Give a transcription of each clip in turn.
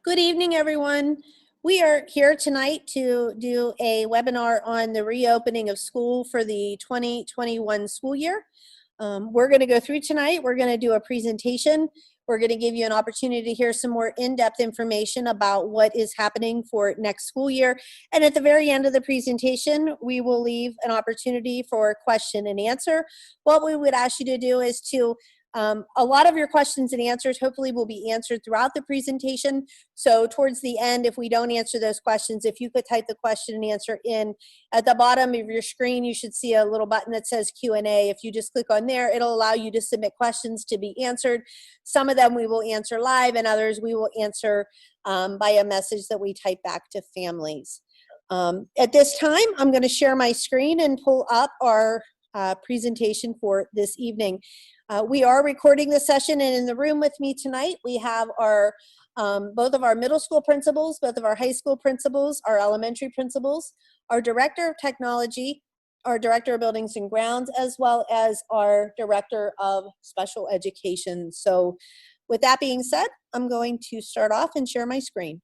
Good evening, everyone. We are here tonight to do a webinar on the reopening of school for the 2021 school year. We're going to go through tonight. We're going to do a presentation. We're going to give you an opportunity to hear some more in-depth information about what is happening for next school year. And at the very end of the presentation, we will leave an opportunity for question and answer. What we would ask you to do is to a lot of your questions and answers hopefully will be answered throughout the presentation. So towards the end, if we don't answer those questions, if you could type the question and answer in at the bottom of your screen, you should see a little button that says Q&A. If you just click on there, it'll allow you to submit questions to be answered. Some of them we will answer live and others we will answer by a message that we type back to families. At this time, I'm going to share my screen and pull up our presentation for this evening. We are recording the session, and in the room with me tonight, we have our both of our middle school principals, both of our high school principals, our elementary principals, our director of technology, our director of buildings and grounds, as well as our director of special education. So with that being said, I'm going to start off and share my screen.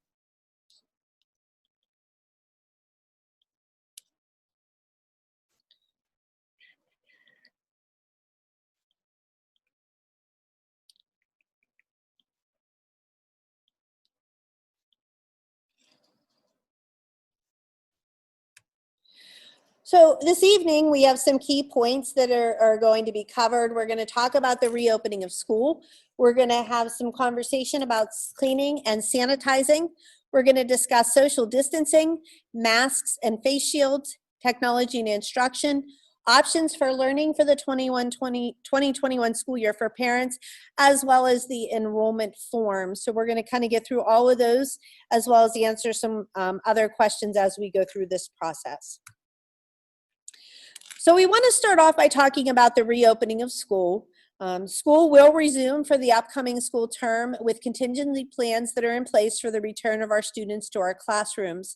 So this evening, we have some key points that are going to be covered. We're going to talk about the reopening of school. We're going to have some conversation about cleaning and sanitizing. We're going to discuss social distancing, masks and face shields, technology and instruction, options for learning for the 2021 school year for parents, as well as the enrollment form. So we're going to kind of get through all of those, as well as answer some other questions as we go through this process. So we want to start off by talking about the reopening of school. School will resume for the upcoming school term with contingency plans that are in place for the return of our students to our classrooms.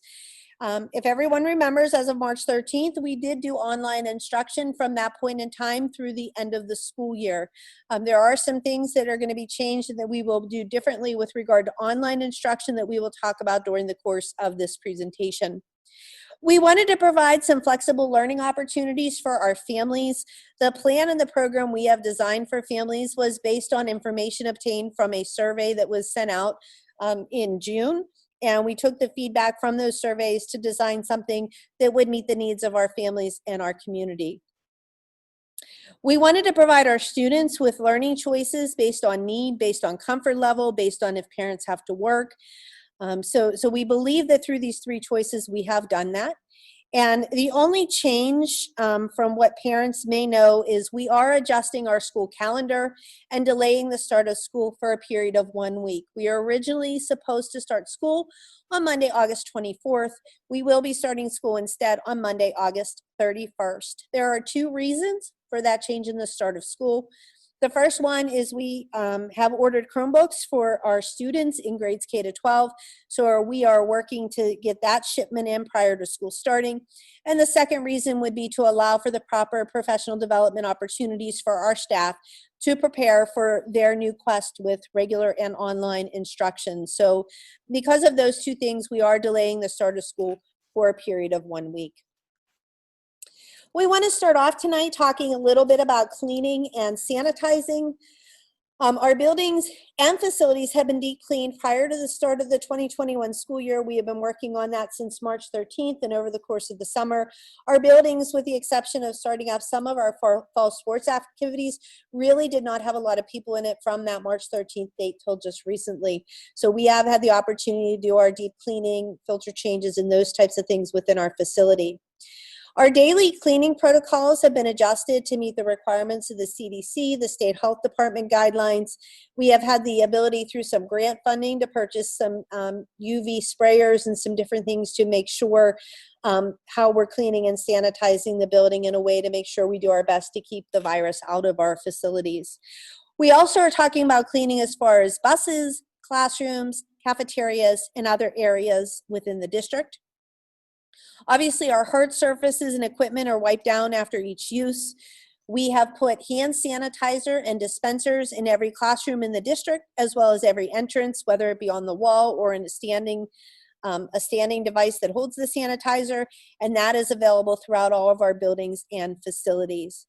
If everyone remembers, as of March 13th, we did do online instruction from that point in time through the end of the school year. There are some things that are going to be changed and that we will do differently with regard to online instruction that we will talk about during the course of this presentation. We wanted to provide some flexible learning opportunities for our families. The plan and the program we have designed for families was based on information obtained from a survey that was sent out in June. And we took the feedback from those surveys to design something that would meet the needs of our families and our community. We wanted to provide our students with learning choices based on need, based on comfort level, based on if parents have to work. So we believe that through these three choices, we have done that. And the only change from what parents may know is we are adjusting our school calendar and delaying the start of school for a period of 1 week. We are originally supposed to start school on Monday, August 24th. We will be starting school instead on Monday, August 31st. There are two reasons for that change in the start of school. The first one is we have ordered Chromebooks for our students in grades K to 12. So we are working to get that shipment in prior to school starting. And the second reason would be to allow for the proper professional development opportunities for our staff to prepare for their new quest with regular and online instruction. So because of those two things, we are delaying the start of school for a period of 1 week. We want to start off tonight talking a little bit about cleaning and sanitizing. Our buildings and facilities have been deep cleaned prior to the start of the 2021 school year. We have been working on that since March 13th and over the course of the summer. Our buildings, with the exception of starting up some of our fall sports activities, really did not have a lot of people in it from that March 13th date till just recently. So we have had the opportunity to do our deep cleaning, filter changes, and those types of things within our facility. Our daily cleaning protocols have been adjusted to meet the requirements of the CDC, the State Health Department guidelines. We have had the ability through some grant funding to purchase some UV sprayers and some different things to make sure how we're cleaning and sanitizing the building in a way to make sure we do our best to keep the virus out of our facilities. We also are talking about cleaning as far as buses, classrooms, cafeterias, and other areas within the district. Obviously, our hard surfaces and equipment are wiped down after each use. We have put hand sanitizer and dispensers in every classroom in the district, as well as every entrance, whether it be on the wall or in a standing device that holds the sanitizer, and that is available throughout all of our buildings and facilities.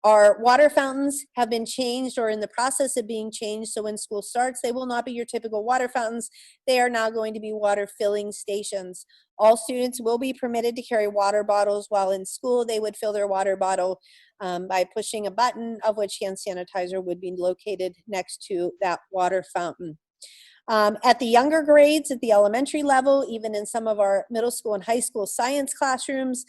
Our water fountains have been changed or in the process of being changed, so when school starts, they will not be your typical water fountains. They are now going to be water filling stations. All students will be permitted to carry water bottles while in school. They would fill their water bottle by pushing a button, of which hand sanitizer would be located next to that water fountain. At the younger grades, at the elementary level, even in some of our middle school and high school science classrooms,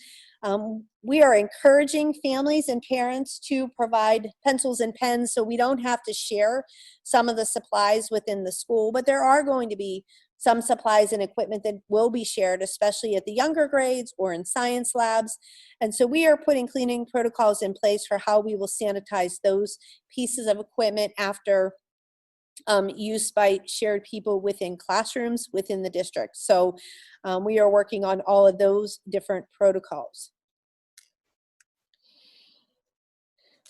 we are encouraging families and parents to provide pencils and pens so we don't have to share some of the supplies within the school, but there are going to be some supplies and equipment that will be shared, especially at the younger grades or in science labs. And so we are putting cleaning protocols in place for how we will sanitize those pieces of equipment after use by shared people within classrooms within the district. So we are working on all of those different protocols.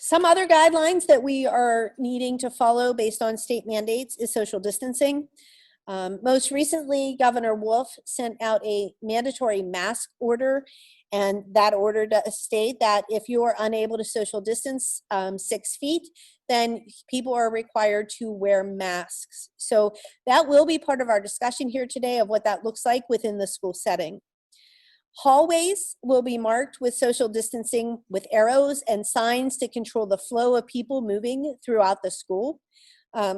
Some other guidelines that we are needing to follow based on state mandates is social distancing. Most recently, Governor Wolf sent out a mandatory mask order, and that order does state that if you are unable to social distance 6 feet, then people are required to wear masks. So that will be part of our discussion here today of what that looks like within the school setting. Hallways will be marked with social distancing with arrows and signs to control the flow of people moving throughout the school.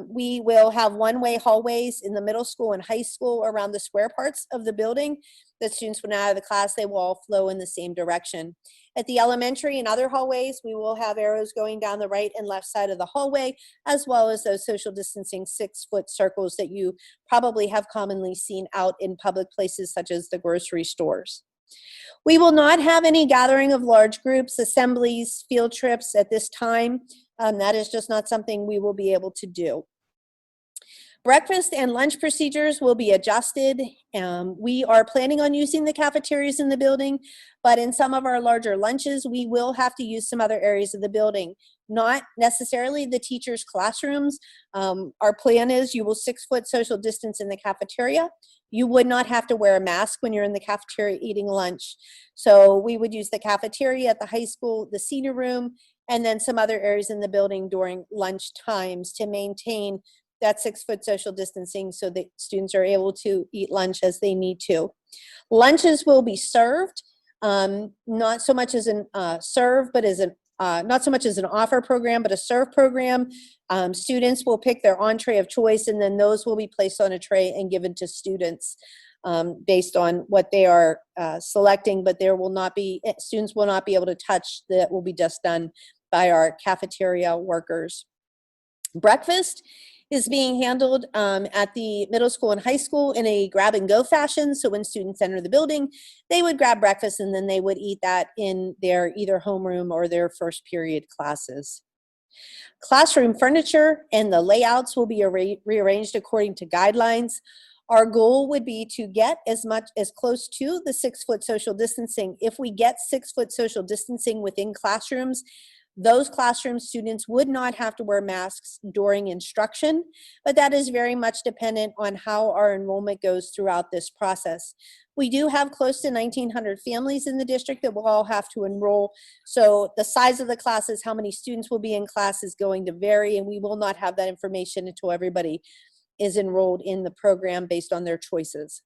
We will have one-way hallways in the middle school and high school around the square parts of the building. The students, when out of the class, they will all flow in the same direction. At the elementary and other hallways, we will have arrows going down the right and left side of the hallway, as well as those social distancing 6-foot circles that you probably have commonly seen out in public places such as the grocery stores. We will not have any gathering of large groups, assemblies, field trips at this time. That is just not something we will be able to do. Breakfast and lunch procedures will be adjusted. We are planning on using the cafeterias in the building, but in some of our larger lunches, we will have to use some other areas of the building, not necessarily the teachers' classrooms. Our plan is you will 6-foot social distance in the cafeteria. You would not have to wear a mask when you're in the cafeteria eating lunch. So we would use the cafeteria at the high school, the senior room, and then some other areas in the building during lunch times to maintain that 6-foot social distancing so that students are able to eat lunch as they need to. Lunches will be served, not so much as an serve, but as an not so much as an offer program, but a serve program. Students will pick their entree of choice, and then those will be placed on a tray and given to students based on what they are selecting, but there will not be, students will not be able to touch. That will be just done by our cafeteria workers. Breakfast is being handled at the middle school and high school in a grab and go fashion. So when students enter the building, they would grab breakfast and then they would eat that in their either homeroom or their first period classes. Classroom furniture and the layouts will be rearranged according to guidelines. Our goal would be to get as close to the 6-foot social distancing. If we get 6-foot social distancing within classrooms, those classroom students would not have to wear masks during instruction, but that is very much dependent on how our enrollment goes throughout this process. We do have close to 1,900 families in the district that will all have to enroll. So the size of the classes, how many students will be in class is going to vary, and we will not have that information until everybody is enrolled in the program based on their choices.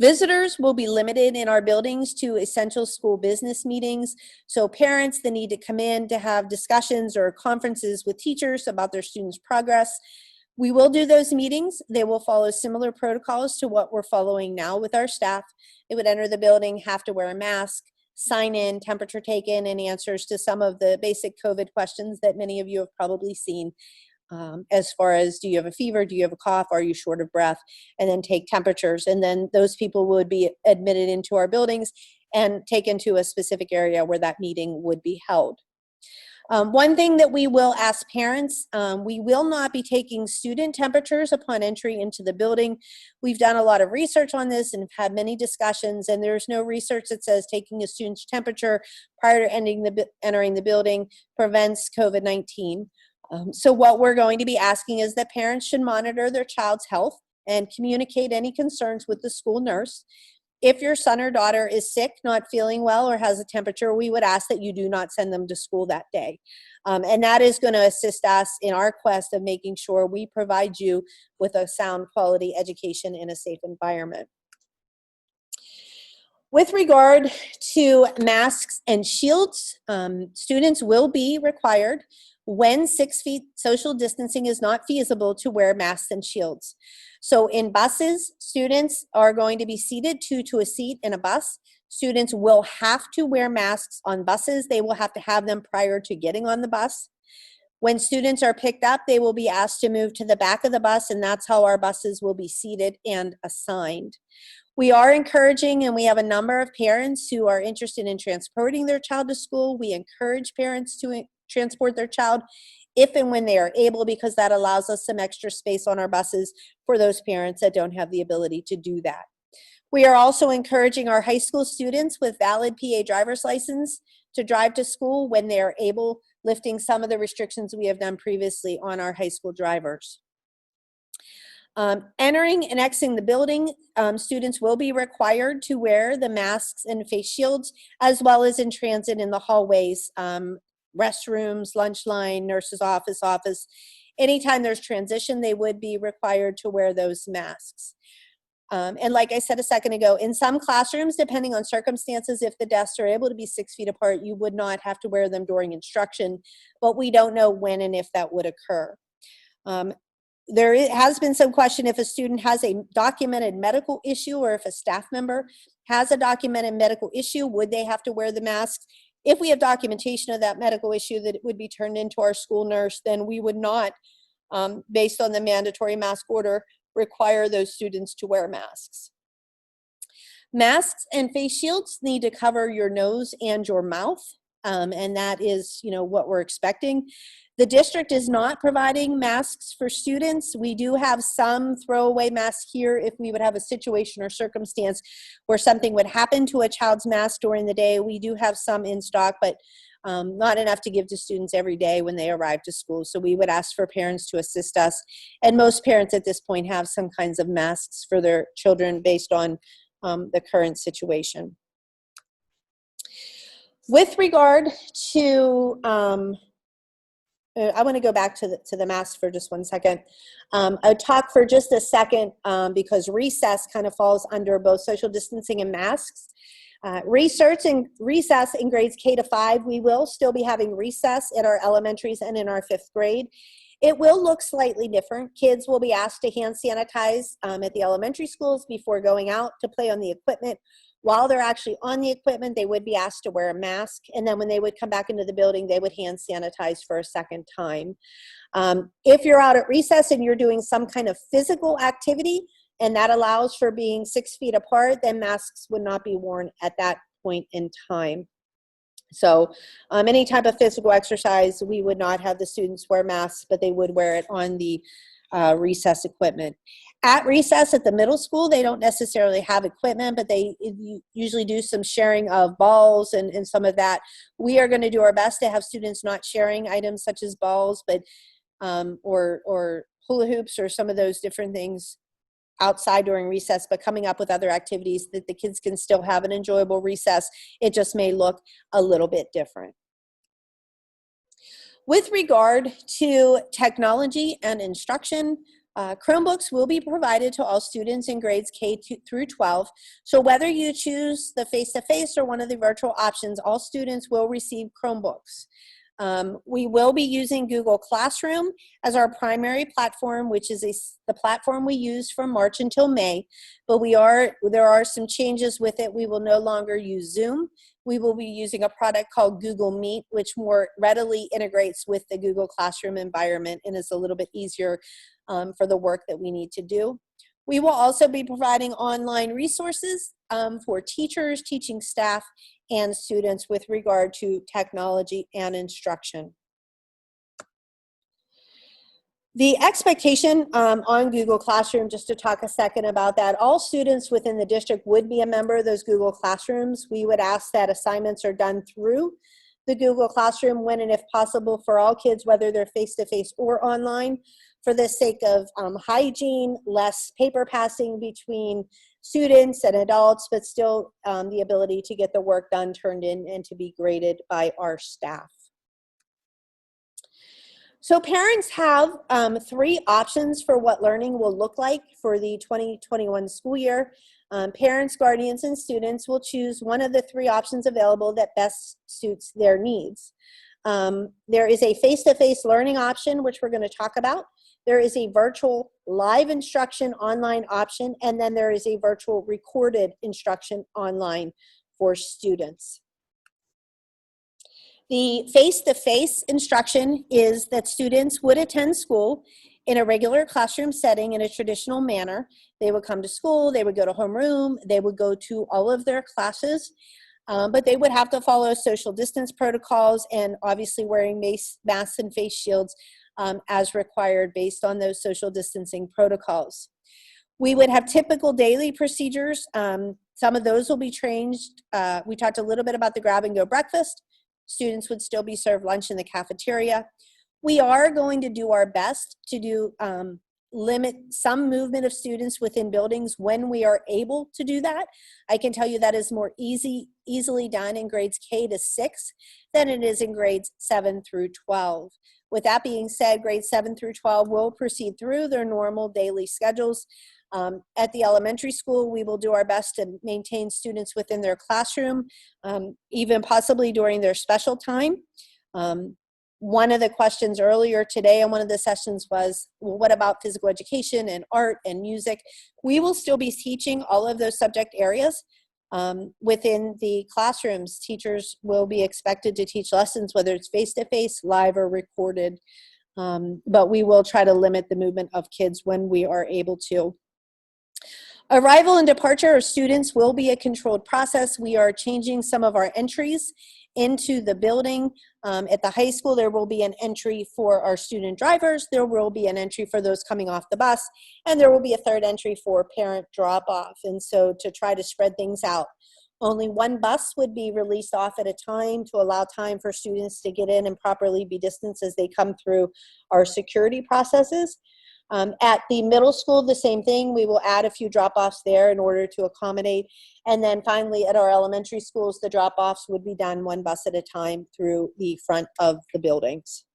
Visitors will be limited in our buildings to essential school business meetings. So parents that need to come in to have discussions or conferences with teachers about their students' progress, we will do those meetings. They will follow similar protocols to what we're following now with our staff. They would enter the building, have to wear a mask, sign in, temperature taken, and answers to some of the basic COVID questions that many of you have probably seen. As far as, do you have a fever? Do you have a cough? Are you short of breath? And then take temperatures. And then those people would be admitted into our buildings and taken to a specific area where that meeting would be held. One thing that we will ask parents, we will not be taking student temperatures upon entry into the building. We've done a lot of research on this and have had many discussions, and there's no research that says taking a student's temperature prior to entering the building prevents COVID-19. So what we're going to be asking is that parents should monitor their child's health and communicate any concerns with the school nurse. If your son or daughter is sick, not feeling well, or has a temperature, we would ask that you do not send them to school that day. And that is going to assist us in our quest of making sure we provide you with a sound quality education in a safe environment. With regard to masks and shields, students will be required when 6 feet social distancing is not feasible to wear masks and shields. So in buses, students are going to be seated two to a seat in a bus. Students will have to wear masks on buses. They will have to have them prior to getting on the bus. When students are picked up, they will be asked to move to the back of the bus, and that's how our buses will be seated and assigned. We are encouraging, and we have a number of parents who are interested in transporting their child to school. We encourage parents to transport their child if and when they are able, because that allows us some extra space on our buses for those parents that don't have the ability to do that. We are also encouraging our high school students with valid PA driver's license to drive to school when they are able, lifting some of the restrictions we have done previously on our high school drivers. Entering and exiting the building, students will be required to wear the masks and face shields, as well as in transit in the hallways, restrooms, lunch line, nurse's office. Anytime there's transition, they would be required to wear those masks. And like I said a second ago, in some classrooms, depending on circumstances, if the desks are able to be 6 feet apart, you would not have to wear them during instruction, but we don't know when and if that would occur. There has been some question if a student has a documented medical issue, or if a staff member has a documented medical issue, would they have to wear the masks? If we have documentation of that medical issue that it would be turned into our school nurse, then we would not, based on the mandatory mask order, require those students to wear masks. Masks and face shields need to cover your nose and your mouth, and that is, what we're expecting. The district is not providing masks for students. We do have some throwaway masks here if we would have a situation or circumstance where something would happen to a child's mask during the day. We do have some in stock, but not enough to give to students every day when they arrive to school. So we would ask for parents to assist us. And most parents at this point have some kinds of masks for their children based on the current situation. With regard to I want to go back to the mask for just 1 second. I'll talk for just a second because recess kind of falls under both social distancing and masks. Recess in grades K to 5, we will still be having recess at our elementaries and in our 5th grade. It will look slightly different. Kids will be asked to hand sanitize at the elementary schools before going out to play on the equipment. While they're actually on the equipment, they would be asked to wear a mask. And then when they would come back into the building, they would hand sanitize for a second time. If you're out at recess and you're doing some kind of physical activity, and that allows for being 6 feet apart, then masks would not be worn at that point in time. So any type of physical exercise, we would not have the students wear masks, but they would wear it on the recess equipment. At recess at the middle school, they don't necessarily have equipment, but they usually do some sharing of balls and some of that. We are going to do our best to have students not sharing items such as balls, but or hula hoops or some of those different things outside during recess, but coming up with other activities that the kids can still have an enjoyable recess. It just may look a little bit different. With regard to technology and instruction, Chromebooks will be provided to all students in grades K through 12. So whether you choose the face-to-face or one of the virtual options, all students will receive Chromebooks. We will be using Google Classroom as our primary platform, which is the platform we use from March until May, but there are some changes with it. We will no longer use Zoom. We will be using a product called Google Meet, which more readily integrates with the Google Classroom environment and is a little bit easier for the work that we need to do. We will also be providing online resources for teachers, teaching staff, and students with regard to technology and instruction. The expectation on Google Classroom, just to talk a second about that, all students within the district would be a member of those Google Classrooms. We would ask that assignments are done through the Google Classroom when and if possible for all kids, whether they're face-to-face or online, for the sake of hygiene, less paper passing between students and adults, but still the ability to get the work done, turned in, and to be graded by our staff. So parents have 3 options for what learning will look like for the 2021 school year. Parents, guardians, and students will choose one of the 3 options available that best suits their needs. There is a face-to-face learning option, which we're going to talk about. There is a virtual live instruction online option, and then there is a virtual recorded instruction online for students. The face-to-face instruction is that students would attend school in a regular classroom setting in a traditional manner. They would come to school, they would go to homeroom, they would go to all of their classes, but they would have to follow social distance protocols and obviously wearing masks and face shields as required based on those social distancing protocols. We would have typical daily procedures. Some of those will be changed. We talked a little bit about the grab-and-go breakfast. Students would still be served lunch in the cafeteria. We are going to do our best to limit some movement of students within buildings when we are able to do that. I can tell you that is more easily done in grades K to 6 than it is in grades 7 through 12. With that being said, grades 7 through 12 will proceed through their normal daily schedules. At the elementary school, we will do our best to maintain students within their classroom, even possibly during their special time. One of the questions earlier today in one of the sessions was, well, what about physical education and art and music? We will still be teaching all of those subject areas within the classrooms. Teachers will be expected to teach lessons, whether it's face-to-face, live, or recorded, but we will try to limit the movement of kids when we are able to. Arrival and departure of students will be a controlled process. We are changing some of our entries into the building. At the high school, there will be an entry for our student drivers. There will be an entry for those coming off the bus, and there will be a third entry for parent drop-off. And so to try to spread things out, only one bus would be released off at a time to allow time for students to get in and properly be distanced as they come through our security processes. At the middle school, the same thing. We will add a few drop-offs there in order to accommodate. And then finally, at our elementary schools, the drop-offs would be done one bus at a time through the front of the buildings.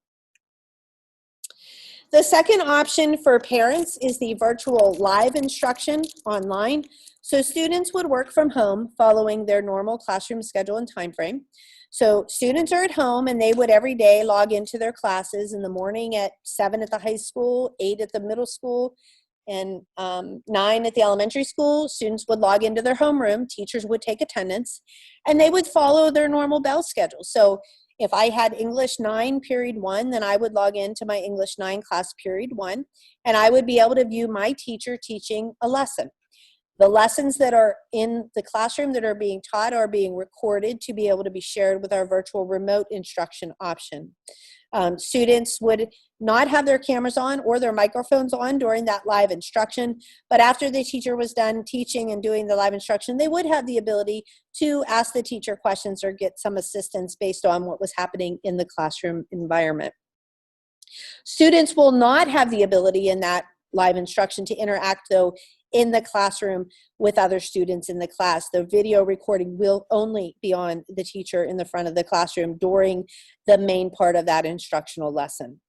The second option for parents is the virtual live instruction online. So students would work from home following their normal classroom schedule and time frame. So students are at home and they would every day log into their classes in the morning at 7 at the high school, 8 at the middle school, and 9 at the elementary school. Students would log into their homeroom, teachers would take attendance, and they would follow their normal bell schedule. So if I had English 9 period 1, then I would log into my English 9 class period 1, and I would be able to view my teacher teaching a lesson. The lessons that are in the classroom that are being taught are being recorded to be able to be shared with our virtual remote instruction option. Students would not have their cameras on or their microphones on during that live instruction, but after the teacher was done teaching and doing the live instruction, they would have the ability to ask the teacher questions or get some assistance based on what was happening in the classroom environment. Students will not have the ability in that live instruction to interact, though, in the classroom with other students in the class. The video recording will only be on the teacher in the front of the classroom during the main part of that instructional lesson.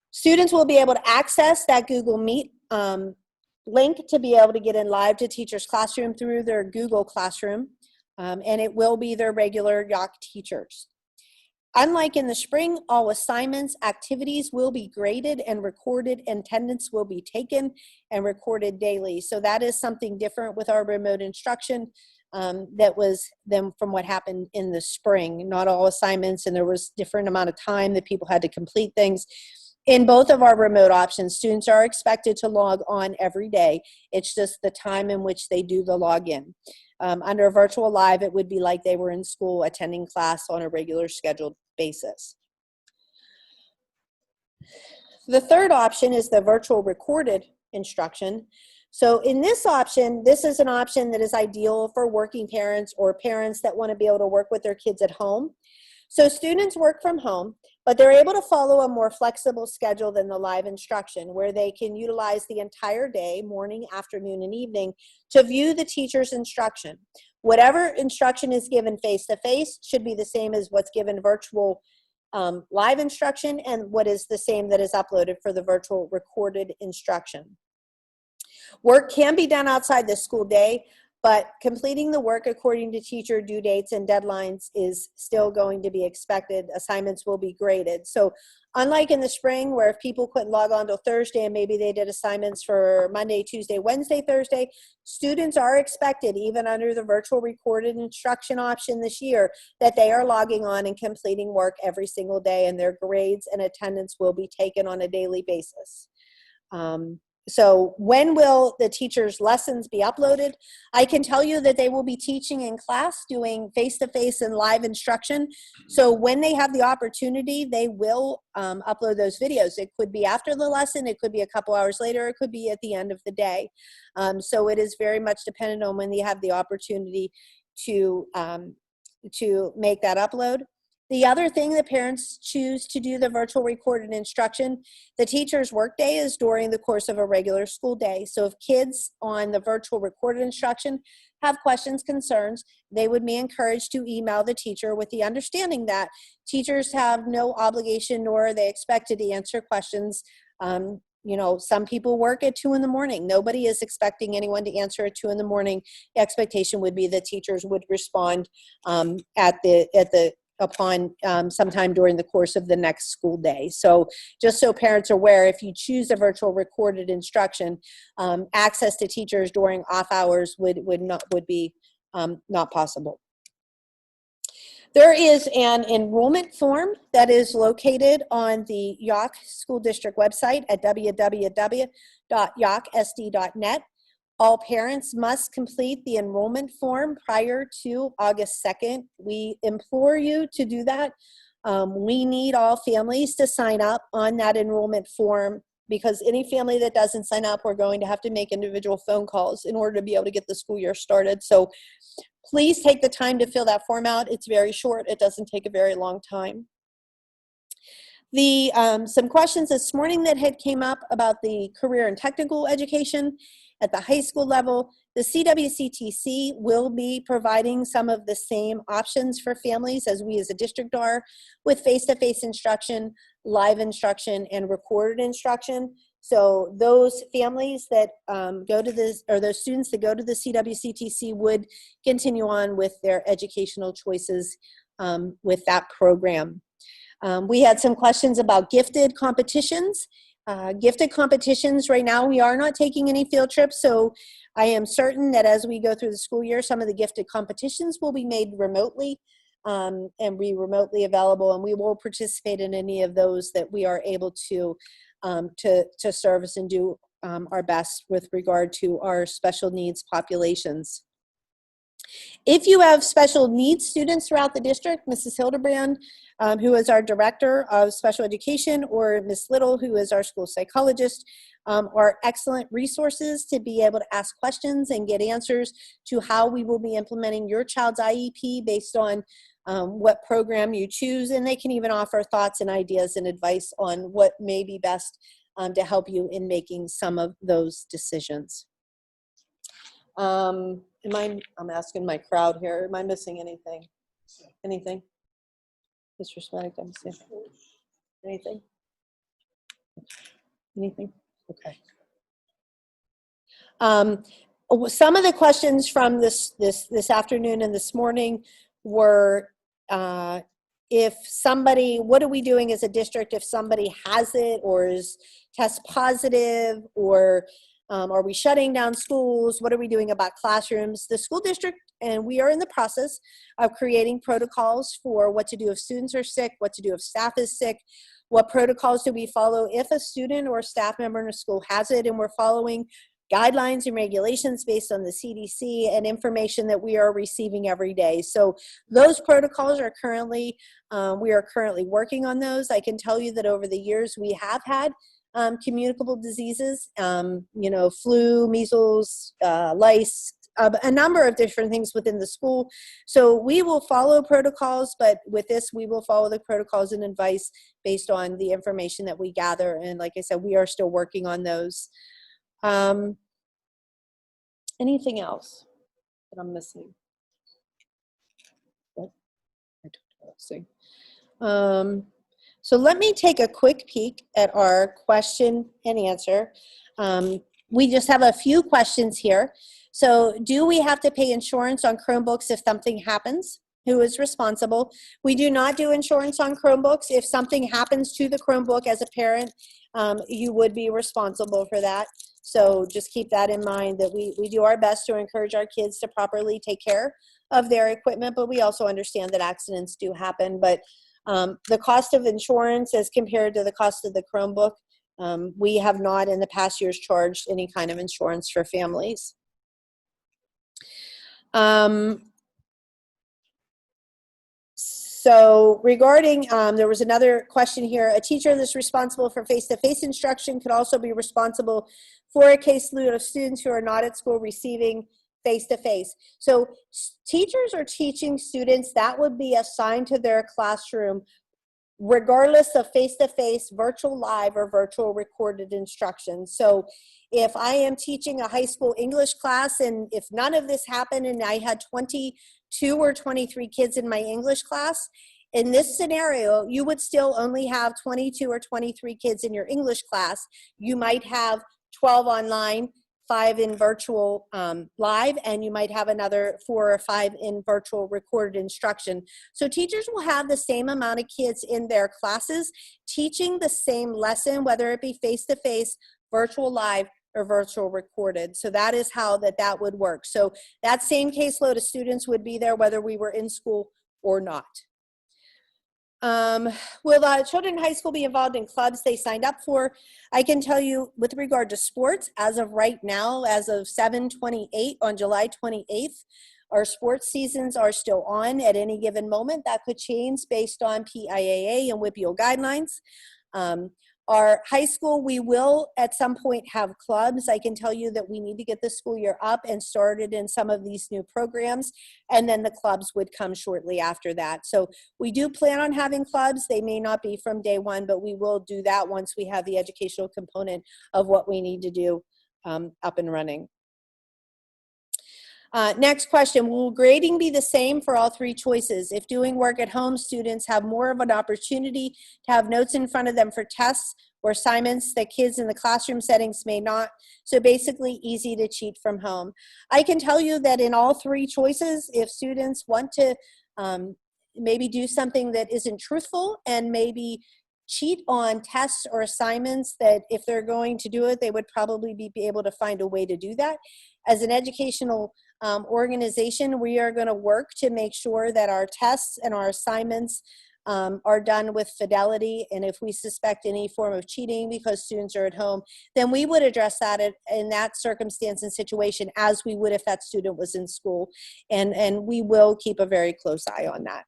Students will be able to access that Google Meet link to be able to get in live to teacher's classroom through their Google Classroom, and it will be their regular YAC teachers. Unlike in the spring, all assignments, activities will be graded and recorded, and attendance will be taken and recorded daily. So that is something different with our remote instruction that was then from what happened in the spring. Not all assignments, and there was different amount of time that people had to complete things. In both of our remote options, students are expected to log on every day. It's just the time in which they do the login. Under a virtual live, it would be like they were in school attending class on a regular scheduled basis. The third option is the virtual recorded instruction. So in this option, this is an option that is ideal for working parents or parents that want to be able to work with their kids at home. So students work from home, but they're able to follow a more flexible schedule than the live instruction, where they can utilize the entire day, morning, afternoon, and evening, to view the teacher's instruction. Whatever instruction is given face-to-face should be the same as what's given virtual live instruction, and what is the same that is uploaded for the virtual recorded instruction. Work can be done outside the school day, but completing the work according to teacher due dates and deadlines is still going to be expected. Assignments will be graded. So unlike in the spring, where if people couldn't log on till Thursday and maybe they did assignments for Monday, Tuesday, Wednesday, Thursday, students are expected, even under the virtual recorded instruction option this year, that they are logging on and completing work every single day, and their grades and attendance will be taken on a daily basis. So when will the teacher's lessons be uploaded? I can tell you that they will be teaching in class, doing face-to-face and live instruction. So when they have the opportunity, they will upload those videos. It could be after the lesson, it could be a couple hours later, it could be at the end of the day. So it is very much dependent on when they have the opportunity to make that upload. The other thing that parents choose to do the virtual recorded instruction, the teacher's workday is during the course of a regular school day. So if kids on the virtual recorded instruction have questions, concerns, they would be encouraged to email the teacher, with the understanding that teachers have no obligation nor are they expected to answer questions. You know, some people work at 2 in the morning. Nobody is expecting anyone to answer at 2 in the morning. The expectation would be that teachers would respond upon sometime during the course of the next school day. So just so parents are aware, if you choose a virtual recorded instruction, access to teachers during off hours would be not possible. There is an enrollment form that is located on the York School District website at www.yorksd.net. All parents must complete the enrollment form prior to August 2nd. We implore you to do that. We need all families to sign up on that enrollment form, because any family that doesn't sign up, we're going to have to make individual phone calls in order to be able to get the school year started. So please take the time to fill that form out. It's very short. It doesn't take a very long time. Some questions this morning that had came up about the career and technical education at the high school level. The CWCTC will be providing some of the same options for families as we as a district are, with face-to-face instruction, live instruction, and recorded instruction. So those families that go to this, or those students that go to the CWCTC, would continue on with their educational choices with that program. We had some questions about gifted competitions. Gifted competitions, right now we are not taking any field trips, so I am certain that as we go through the school year, some of the gifted competitions will be made remotely and be remotely available, and we will participate in any of those that we are able to service and do our best with regard to our special needs populations. If you have special needs students throughout the district, Mrs. Hildebrand, who is our Director of Special Education, or Ms. Little, who is our school psychologist, are excellent resources to be able to ask questions and get answers to how we will be implementing your child's IEP based on what program you choose, and they can even offer thoughts and ideas and advice on what may be best to help you in making some of those decisions. I'm asking my crowd here, am I missing anything? Anything? Mr. Smack, I'm missing anything? Anything? Okay. Some of the questions from this afternoon and this morning were, if somebody, what are we doing as a district if somebody has it or is test positive, or Are we shutting down schools? What are we doing about classrooms? The school district, and we are in the process of creating protocols for what to do if students are sick, what to do if staff is sick, what protocols do we follow if a student or a staff member in a school has it, and we're following guidelines and regulations based on the CDC and information that we are receiving every day. So those protocols are currently, we are currently working on those. I can tell you that over the years we have had communicable diseases, you know, flu, measles, lice, a number of different things within the school. So we will follow protocols, but with this, we will follow the protocols and advice based on the information that we gather. And like I said, we are still working on those. Anything else that I'm missing? What? I don't know. So let me take a quick peek at our question and answer. We just have a few questions here. So do we have to pay insurance on Chromebooks if something happens? Who is responsible? We do not do insurance on Chromebooks. If something happens to the Chromebook as a parent, you would be responsible for that. So just keep that in mind, that we do our best to encourage our kids to properly take care of their equipment, but we also understand that accidents do happen. But the cost of insurance as compared to the cost of the Chromebook, we have not in the past years charged any kind of insurance for families. So regarding, there was another question here, a teacher that's responsible for face-to-face instruction could also be responsible for a caseload of students who are not at school receiving face-to-face. So teachers are teaching students that would be assigned to their classroom regardless of face-to-face, virtual live, or virtual recorded instruction. So if I am teaching a high school English class, and if none of this happened and I had 22 or 23 kids in my English class, in this scenario, you would still only have 22 or 23 kids in your English class. You might have 12 online, 5 in virtual live, and you might have another 4 or 5 in virtual recorded instruction. So teachers will have the same amount of kids in their classes teaching the same lesson, whether it be face-to-face, virtual live, or virtual recorded. So that is how that would work. So that same caseload of students would be there whether we were in school or not. Will the children in high school be involved in clubs they signed up for? I can tell you with regard to sports, as of right now, as of 7/28 on July 28th, our sports seasons are still on at any given moment. That could change based on PIAA and WIPIO guidelines. Our high school, we will at some point have clubs. I can tell you that we need to get the school year up and started in some of these new programs, and then the clubs would come shortly after that. So we do plan on having clubs. They may not be from day one, but we will do that once we have the educational component of what we need to do up and running. Next question, will grading be the same for all 3 choices? If doing work at home, students have more of an opportunity to have notes in front of them for tests or assignments that kids in the classroom settings may not. So basically easy to cheat from home. I can tell you that in all 3 choices, if students want to maybe do something that isn't truthful and maybe cheat on tests or assignments, that if they're going to do it, they would probably be able to find a way to do that. As an educational organization, we are going to work to make sure that our tests and our assignments are done with fidelity. And if we suspect any form of cheating because students are at home, then we would address that in that circumstance and situation as we would if that student was in school. And we will keep a very close eye on that.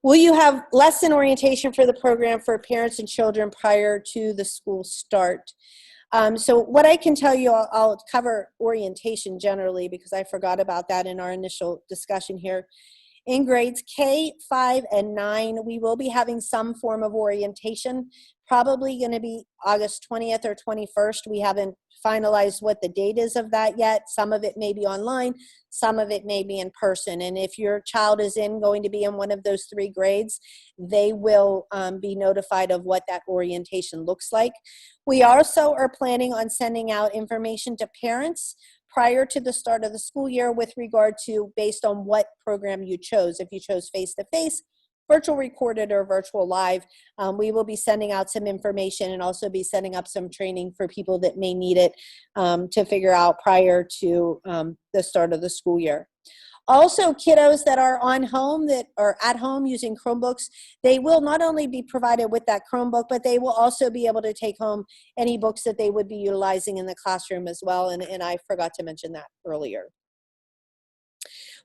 Will you have lesson orientation for the program for parents and children prior to the school start? So what I can tell you, I'll cover orientation generally because I forgot about that in our initial discussion here. In grades K, 5, and 9, we will be having some form of orientation, probably going to be August 20th or 21st. We haven't finalized what the date is of that yet. Some of it may be online, some of it may be in person. And if your child is going to be in one of those 3 grades, they will be notified of what that orientation looks like. We also are planning on sending out information to parents prior to the start of the school year with regard to based on what program you chose. If you chose face-to-face, virtual recorded or virtual live. We will be sending out some information and also be setting up some training for people that may need it to figure out prior to the start of the school year. Also, kiddos that are on home, that are at home using Chromebooks, they will not only be provided with that Chromebook, but they will also be able to take home any books that they would be utilizing in the classroom as well. And I forgot to mention that earlier.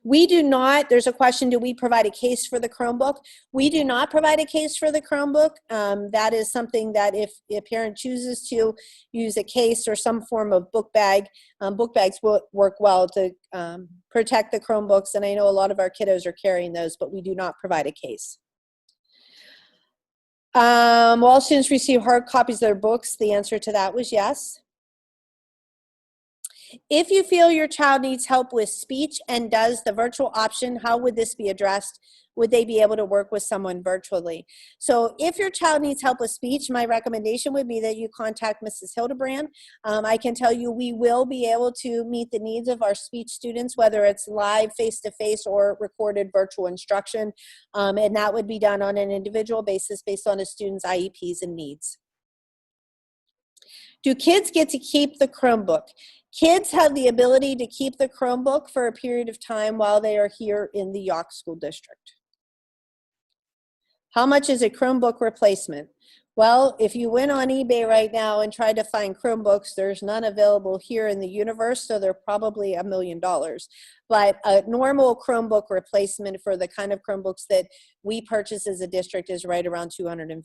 We do not, there's a question, do we provide a case for the Chromebook? We do not provide a case for the Chromebook. That is something that if a parent chooses to use a case or some form of book bags will work well to protect the Chromebooks. And I know a lot of our kiddos are carrying those, but we do not provide a case. Will all students receive hard copies of their books? The answer to that was yes. If you feel your child needs help with speech and does the virtual option, how would this be addressed? Would they be able to work with someone virtually? So if your child needs help with speech, my recommendation would be that you contact Mrs. Hildebrand. I can tell you we will be able to meet the needs of our speech students, whether it's live, face-to-face, or recorded virtual instruction. And that would be done on an individual basis based on a student's IEPs and needs. Do kids get to keep the Chromebook? Kids have the ability to keep the Chromebook for a period of time while they are here in the Yawk School District. How much is a Chromebook replacement? Well, if you went on eBay right now and tried to find Chromebooks, there's none available here in the universe, so they're probably $1 million. But a normal Chromebook replacement for the kind of Chromebooks that we purchase as a district is right around $250.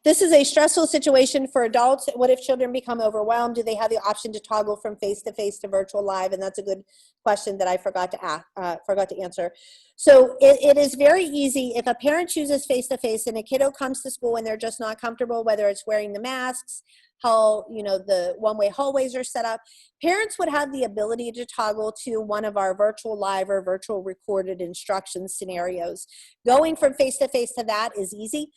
This is a stressful situation for adults. What if children become overwhelmed? Do they have the option to toggle from face-to-face to virtual live? And that's a good question that I forgot to answer. So it is very easy. If a parent chooses face-to-face and a kiddo comes to school and they're just not comfortable, whether it's wearing the masks, how the one-way hallways are set up, parents would have the ability to toggle to one of our virtual live or virtual recorded instruction scenarios. Going from face-to-face to that is easy.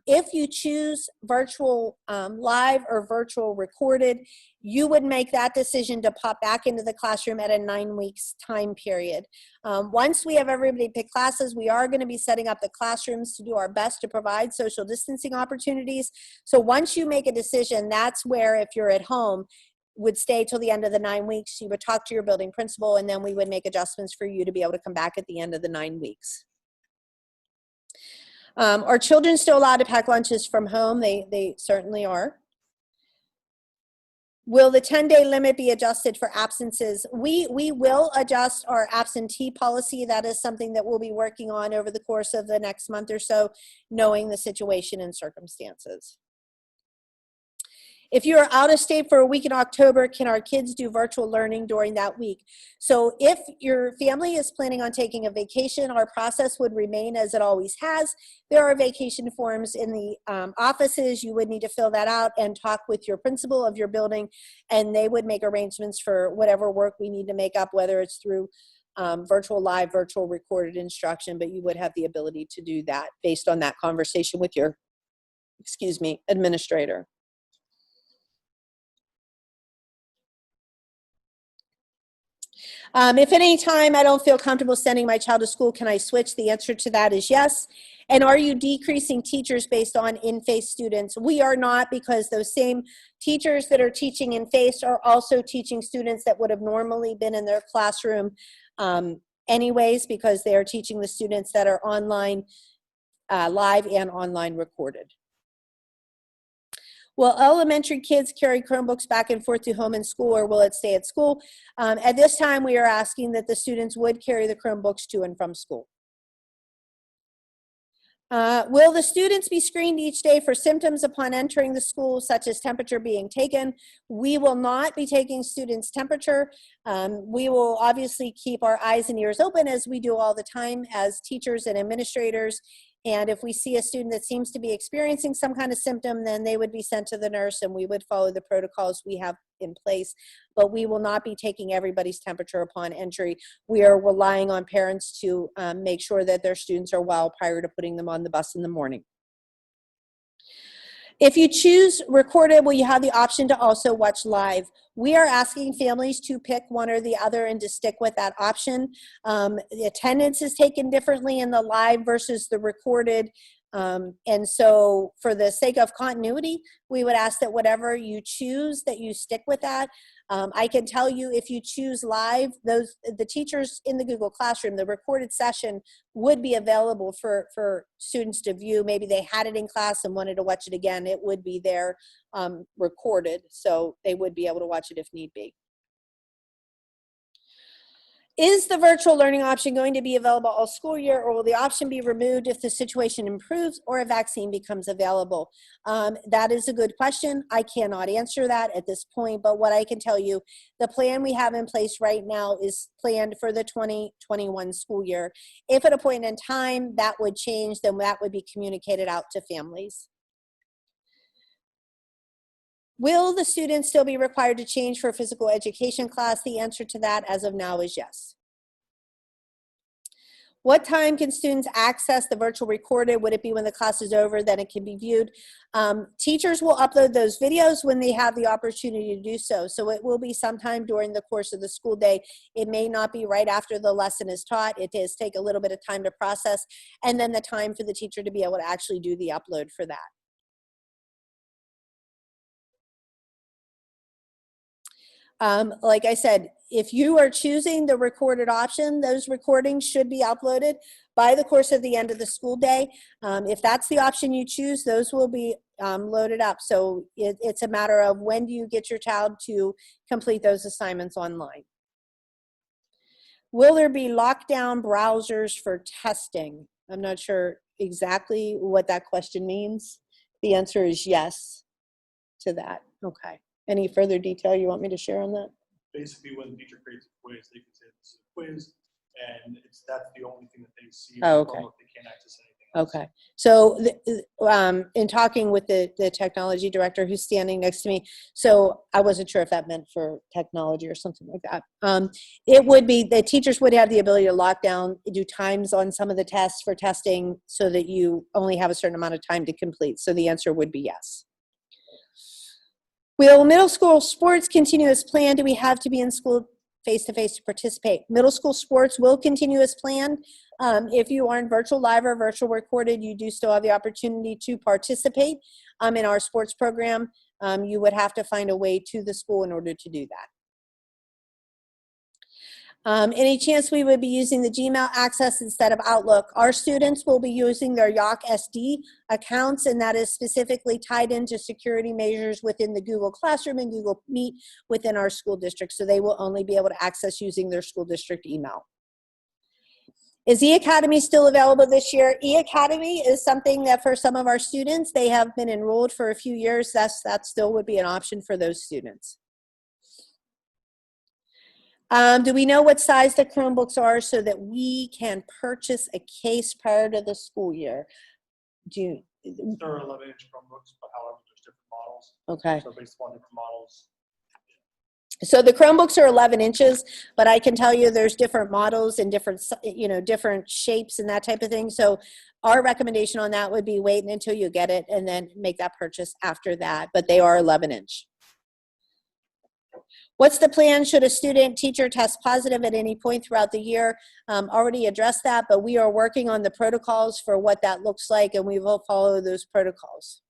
If you choose virtual live or virtual recorded, you would make that decision to pop back into the classroom at a 9 weeks time period. Once we have everybody pick classes, we are going to be setting up the classrooms to do our best to provide social distancing opportunities. So once you make a decision, that's where, if you're at home, would stay till the end of the 9 weeks. You would talk to your building principal, and then we would make adjustments for you to be able to come back at the end of the 9 weeks. Are children still allowed to pack lunches from home? They certainly are. Will the 10-day limit be adjusted for absences? We will adjust our absentee policy. That is something that we'll be working on over the course of the next month or so, knowing the situation and circumstances. If you're out of state for a week in October, can our kids do virtual learning during that week? So if your family is planning on taking a vacation, our process would remain as it always has. There are vacation forms in the offices. You would need to fill that out and talk with your principal of your building, and they would make arrangements for whatever work we need to make up, whether it's through virtual live, virtual recorded instruction, but you would have the ability to do that based on that conversation with your, administrator. If at any time I don't feel comfortable sending my child to school, can I switch? The answer to that is yes. And are you decreasing teachers based on in-face students? We are not, because those same teachers that are teaching in-face are also teaching students that would have normally been in their classroom anyways, because they are teaching the students that are online, live and online recorded. Will elementary kids carry Chromebooks back and forth to home and school, or will it stay at school? At this time, we are asking that the students would carry the Chromebooks to and from school. Will the students be screened each day for symptoms upon entering the school, such as temperature being taken? We will not be taking students' temperature. We will obviously keep our eyes and ears open, as we do all the time as teachers and administrators. And if we see a student that seems to be experiencing some kind of symptom, then they would be sent to the nurse, and we would follow the protocols we have in place. But we will not be taking everybody's temperature upon entry. We are relying on parents to make sure that their students are well prior to putting them on the bus in the morning. If you choose recorded, will you have the option to also watch live? We are asking families to pick one or the other and to stick with that option. The attendance is taken differently in the live versus the recorded. And so for the sake of continuity, we would ask that whatever you choose, that you stick with that. I can tell you if you choose live, the teachers in the Google Classroom, the recorded session would be available for students to view. Maybe they had it in class and wanted to watch it again. It would be there recorded, so they would be able to watch it if need be. Is the virtual learning option going to be available all school year, or will the option be removed if the situation improves or a vaccine becomes available? That is a good question. I cannot answer that at this point, but what I can tell you, the plan we have in place right now is planned for the 2021 school year. If at a point in time that would change, then that would be communicated out to families. Will the students still be required to change for a physical education class? The answer to that as of now is yes. What time can students access the virtual recorded? Would it be when the class is over, then it can be viewed? Teachers will upload those videos when they have the opportunity to do so. So it will be sometime during the course of the school day. It may not be right after the lesson is taught. It does take a little bit of time to process, and then the time for the teacher to be able to actually do the upload for that. Like I said, if you are choosing the recorded option, those recordings should be uploaded by the course of the end of the school day. If that's the option you choose, those will be loaded up. So it's a matter of when do you get your child to complete those assignments online. Will there be lockdown browsers for testing? I'm not sure exactly what that question means. The answer is yes to that. Okay. Any further detail you want me to share on that? Basically, when the teacher creates a quiz, they can say this is a quiz, and that's the only thing that they see. Oh, okay. They can't access anything else. Okay. So in talking with the technology director who's standing next to me, so I wasn't sure if that meant for technology or something like that. It would be the teachers would have the ability to lock down, do times on some of the tests for testing so that you only have a certain amount of time to complete. So the answer would be yes. Will middle school sports continue as planned? Do we have to be in school face-to-face to participate? Middle school sports will continue as planned. If you are in virtual live or virtual recorded, you do still have the opportunity to participate in our sports program. You would have to find a way to the school in order to do that. Any chance we would be using the Gmail access instead of Outlook? Our students will be using their Yawk SD accounts, and that is specifically tied into security measures within the Google Classroom and Google Meet within our school district. So they will only be able to access using their school district email. Is eAcademy still available this year? eAcademy is something that for some of our students, they have been enrolled for a few years. That still would be an option for those students. Do we know what size the Chromebooks are so that we can purchase a case prior to the school year? There are 11-inch Chromebooks, but however, there's different models. Okay. So based on different models. So the Chromebooks are 11 inches, but I can tell you there's different models and different, different shapes and that type of thing. So our recommendation on that would be wait until you get it and then make that purchase after that, but they are 11-inch. What's the plan should a student teacher test positive at any point throughout the year? Already addressed that, but we are working on the protocols for what that looks like, and we will follow those protocols.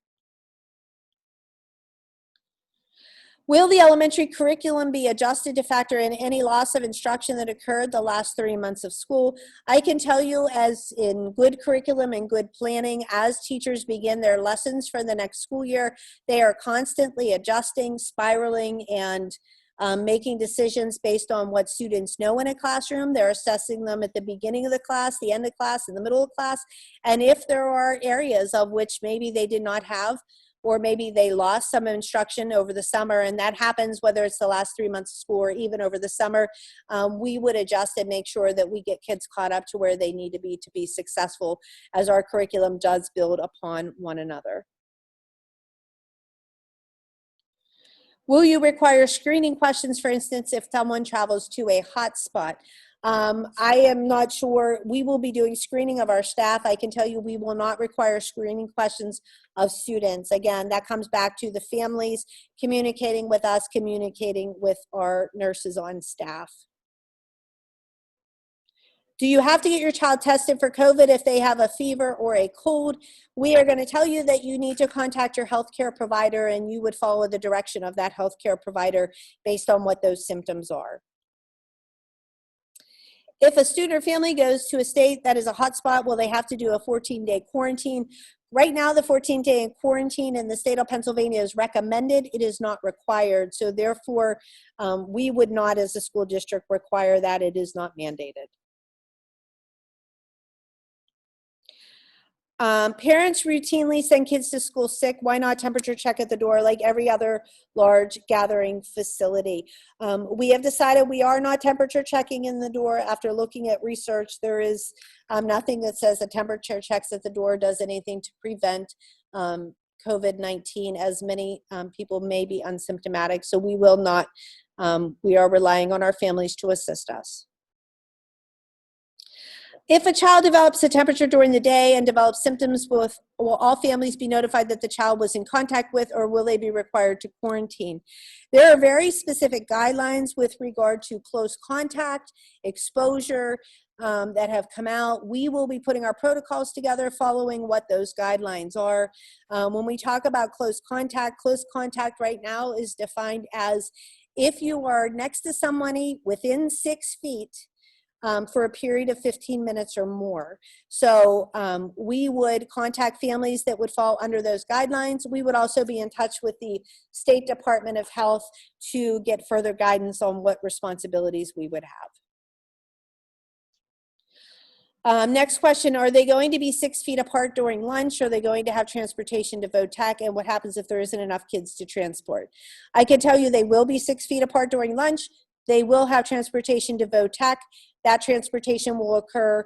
Will the elementary curriculum be adjusted to factor in any loss of instruction that occurred the last 3 months of school? I can tell you, as in good curriculum and good planning, as teachers begin their lessons for the next school year, they are constantly adjusting, spiraling, and making decisions based on what students know in a classroom. They're assessing them at the beginning of the class, the end of class, in the middle of class. And if there are areas of which maybe they did not have, or maybe they lost some instruction over the summer, and that happens whether it's the last 3 months of school or even over the summer, we would adjust and make sure that we get kids caught up to where they need to be successful, as our curriculum does build upon one another. Will you require screening questions, for instance, if someone travels to a hotspot? I am not sure. We will be doing screening of our staff. I can tell you we will not require screening questions of students. Again, that comes back to the families communicating with us, communicating with our nurses on staff. Do you have to get your child tested for COVID if they have a fever or a cold? We are going to tell you that you need to contact your healthcare provider, and you would follow the direction of that healthcare provider based on what those symptoms are. If a student or family goes to a state that is a hotspot, will they have to do a 14-day quarantine? Right now, the 14-day quarantine in the state of Pennsylvania is recommended. It is not required. So therefore, we would not, as a school district, require that. It is not mandated. Parents routinely send kids to school sick. Why not temperature check at the door like every other large gathering facility? We have decided we are not temperature checking in the door. After looking at research, there is nothing that says that temperature checks at the door does anything to prevent COVID-19, as many people may be asymptomatic. So we will not, we are relying on our families to assist us. If a child develops a temperature during the day and develops symptoms, will all families be notified that the child was in contact with, or will they be required to quarantine? There are very specific guidelines with regard to close contact, exposure, that have come out. We will be putting our protocols together following what those guidelines are. When we talk about close contact right now is defined as if you are next to somebody within 6 feet, for a period of 15 minutes or more. So we would contact families that would fall under those guidelines. We would also be in touch with the State Department of Health to get further guidance on what responsibilities we would have. Next question, are they going to be 6 feet apart during lunch? Are they going to have transportation to VOTEC? And what happens if there isn't enough kids to transport? I can tell you they will be 6 feet apart during lunch. They will have transportation to VOTEC. That transportation will occur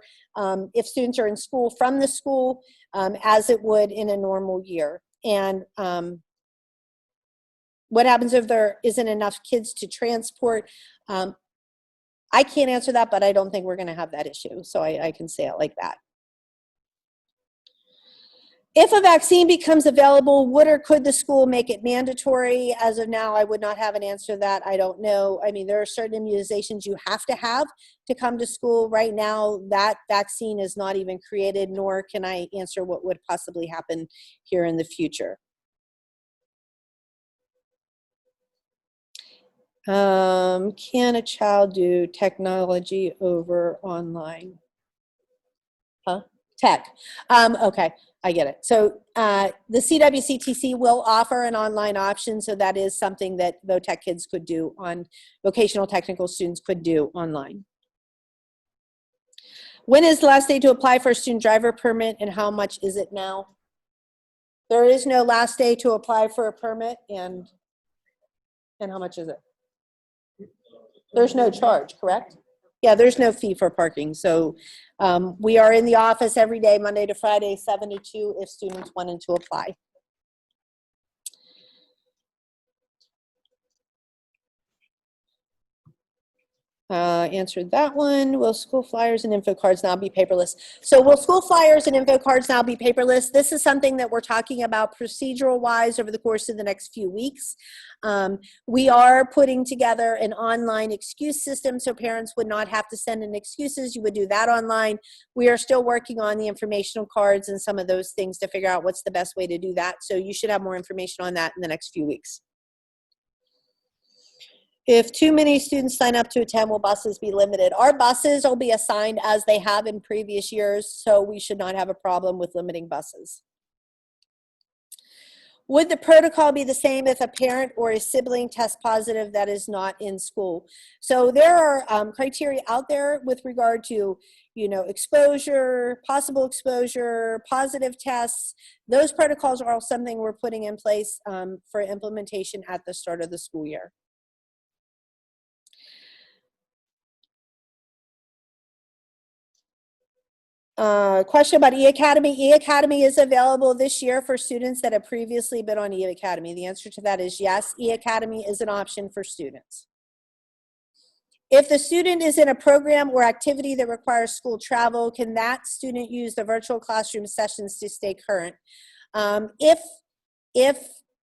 if students are in school from the school, as it would in a normal year. And what happens if there isn't enough kids to transport? I can't answer that, but I don't think we're going to have that issue. So I can say it like that. If a vaccine becomes available, would or could the school make it mandatory? As of now, I would not have an answer to that. I don't know. I mean, there are certain immunizations you have to come to school. Right now, that vaccine is not even created, nor can I answer what would possibly happen here in the future. Can a child do technology over online? Huh? Tech. Okay, I get it. So the CWCTC will offer an online option, so that is something that VOTEC kids could do on, vocational technical students could do online. When is the last day to apply for a student driver permit, and how much is it now? There is no last day to apply for a permit, and how much is it? There's no charge, correct? Yeah, there's no fee for parking. So we are in the office every day, Monday to Friday, 7 to 2, if students wanted to apply. Answered that one. Will school flyers and info cards now be paperless? So will school flyers and info cards now be paperless? This is something that we're talking about procedural wise over the course of the next few weeks. We are putting together an online excuse system so parents would not have to send in excuses. You would do that online. We are still working on the informational cards and some of those things to figure out what's the best way to do that. So you should have more information on that in the next few weeks. If too many students sign up to attend, will buses be limited? Our buses will be assigned as they have in previous years, so we should not have a problem with limiting buses. Would the protocol be the same if a parent or a sibling tests positive that is not in school? So there are criteria out there with regard to, exposure, possible exposure, positive tests. Those protocols are all something we're putting in place for implementation at the start of the school year. Question about eAcademy. eAcademy is available this year for students that have previously been on eAcademy. The answer to that is yes. eAcademy is an option for students. If the student is in a program or activity that requires school travel, can that student use the virtual classroom sessions to stay current? If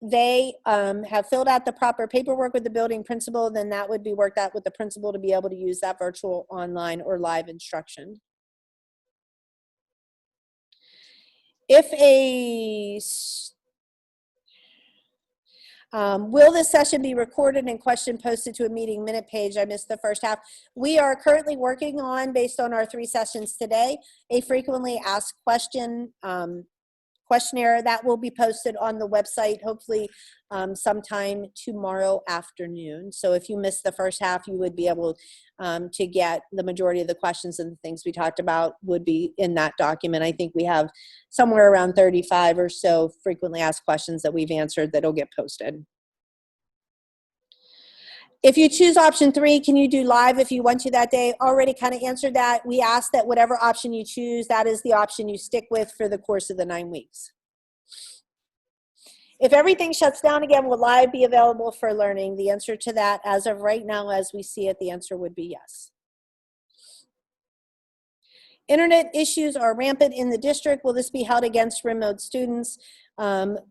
they have filled out the proper paperwork with the building principal, then that would be worked out with the principal to be able to use that virtual, online, or live instruction. If will this session be recorded and question posted to a meeting minute page? I missed the first half. We are currently working on, based on our 3 sessions today, a frequently asked question questionnaire that will be posted on the website, hopefully sometime tomorrow afternoon. So if you missed the first half, you would be able to get the majority of the questions and the things we talked about would be in that document. I think we have somewhere around 35 or so frequently asked questions that we've answered that'll get posted. If you choose option 3, can you do live if you want to that day? Already kind of answered that. We ask that whatever option you choose, that is the option you stick with for the course of the 9 weeks. If everything shuts down again, will live be available for learning? The answer to that, as of right now, as we see it, the answer would be yes. Internet issues are rampant in the district. Will this be held against remote students?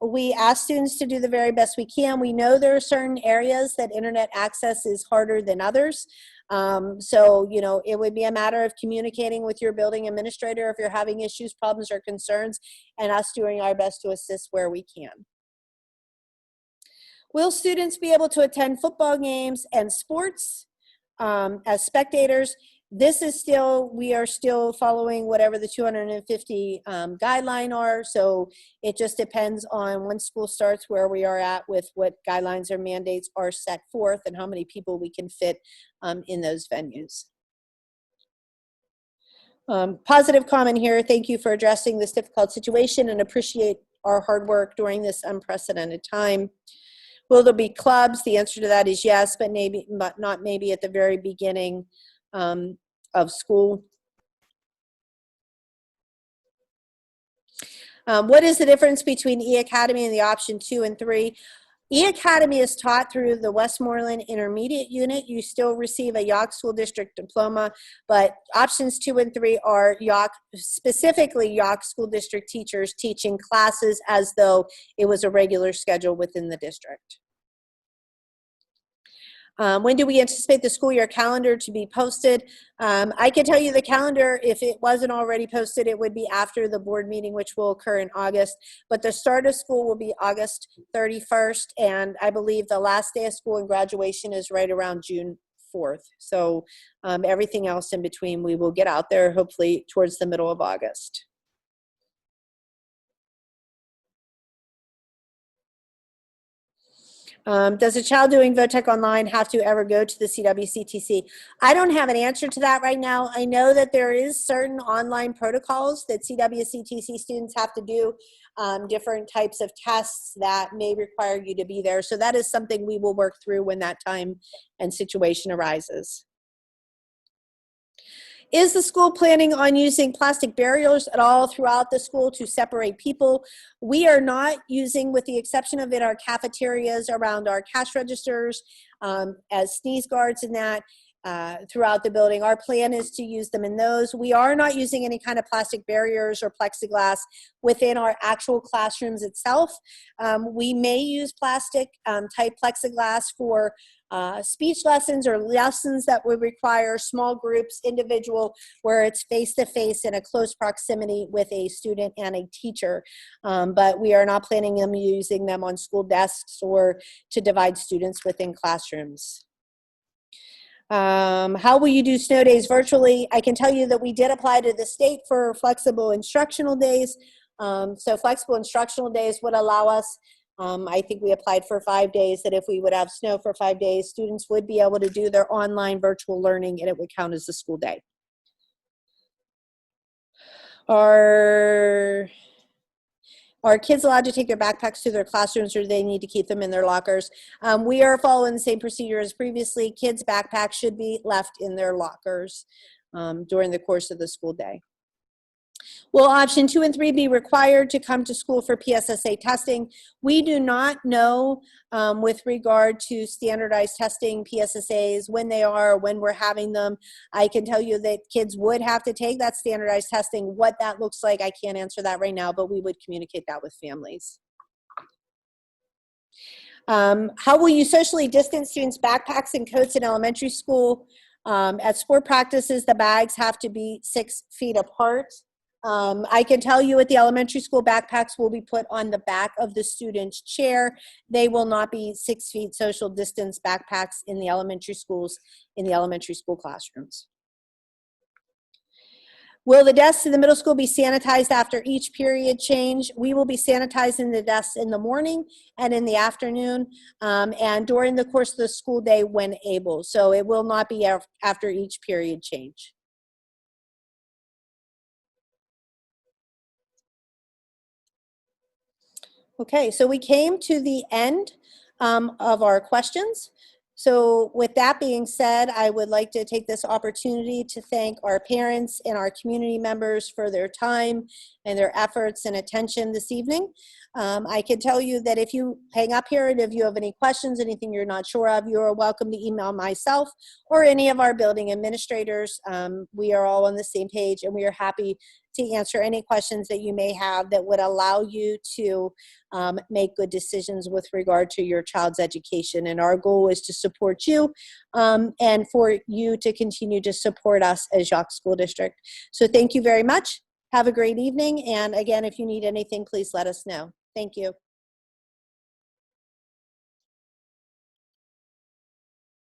We ask students to do the very best we can. We know there are certain areas that internet access is harder than others. So, you know, it would be a matter of communicating with your building administrator if you're having issues, problems, or concerns, and us doing our best to assist where we can. Will students be able to attend football games and sports as spectators? This is still, we are still following whatever the 250 guideline are. So it just depends on when school starts, where we are at with what guidelines or mandates are set forth and how many people we can fit in those venues. Positive comment here. Thank you for addressing this difficult situation and appreciate our hard work during this unprecedented time. Will there be clubs? The answer to that is yes, but not maybe at the very beginning of school. What is the difference between E-Academy and the option 2 and 3? E-Academy is taught through the Westmoreland Intermediate Unit. You still receive a Yawk School District diploma, but options 2 and 3 are Yawk, specifically Yawk School District teachers teaching classes as though it was a regular schedule within the district. When do we anticipate the school year calendar to be posted? I can tell you the calendar, if it wasn't already posted, it would be after the board meeting, which will occur in August. But the start of school will be August 31st, and I believe the last day of school and graduation is right around June 4th. So everything else in between, we will get out there hopefully towards the middle of August. Does a child doing VOTEC online have to ever go to the CWCTC? I don't have an answer to that right now. I know that there is certain online protocols that CWCTC students have to do, different types of tests that may require you to be there. So that is something we will work through when that time and situation arises. Is the school planning on using plastic barriers at all throughout the school to separate people? We are not using, with the exception of in our cafeterias around our cash registers, as sneeze guards and that, throughout the building. Our plan is to use them in those. We are not using any kind of plastic barriers or plexiglass within our actual classrooms itself. We may use plastic type plexiglass for speech lessons or lessons that would require small groups, individual, where it's face-to-face in a close proximity with a student and a teacher. But we are not planning on using them on school desks or to divide students within classrooms. How will you do snow days virtually? I can tell you that we did apply to the state for flexible instructional days. So flexible instructional days would allow us, I think we applied for 5 days, that if we would have snow for 5 days, students would be able to do their online virtual learning and it would count as a school day. Are kids allowed to take their backpacks to their classrooms, or do they need to keep them in their lockers? We are following the same procedure as previously. Kids' backpacks should be left in their lockers during the course of the school day. Will option 2 and 3 be required to come to school for PSSA testing? We do not know with regard to standardized testing, PSSAs, when they are, or when we're having them. I can tell you that kids would have to take that standardized testing. What that looks like, I can't answer that right now, but we would communicate that with families. How will you socially distance students' backpacks and coats in elementary school? At sport practices, the bags have to be 6 feet apart. I can tell you at the elementary school, backpacks will be put on the back of the student's chair. They will not be 6 feet social distance backpacks in the elementary schools, in the elementary school classrooms. Will the desks in the middle school be sanitized after each period change? We will be sanitizing the desks in the morning and in the afternoon and during the course of the school day when able. So it will not be after each period change. Okay, so we came to the end of our questions. So with that being said, I would like to take this opportunity to thank our parents and our community members for their time and their efforts and attention this evening. I can tell you that if you hang up here and if you have any questions, anything you're not sure of, you are welcome to email myself or any of our building administrators. We are all on the same page and we are happy to answer any questions that you may have that would allow you to make good decisions with regard to your child's education. And our goal is to support you and for you to continue to support us as Jacques School District. So thank you very much. Have a great evening. And again, if you need anything, please let us know. Thank you.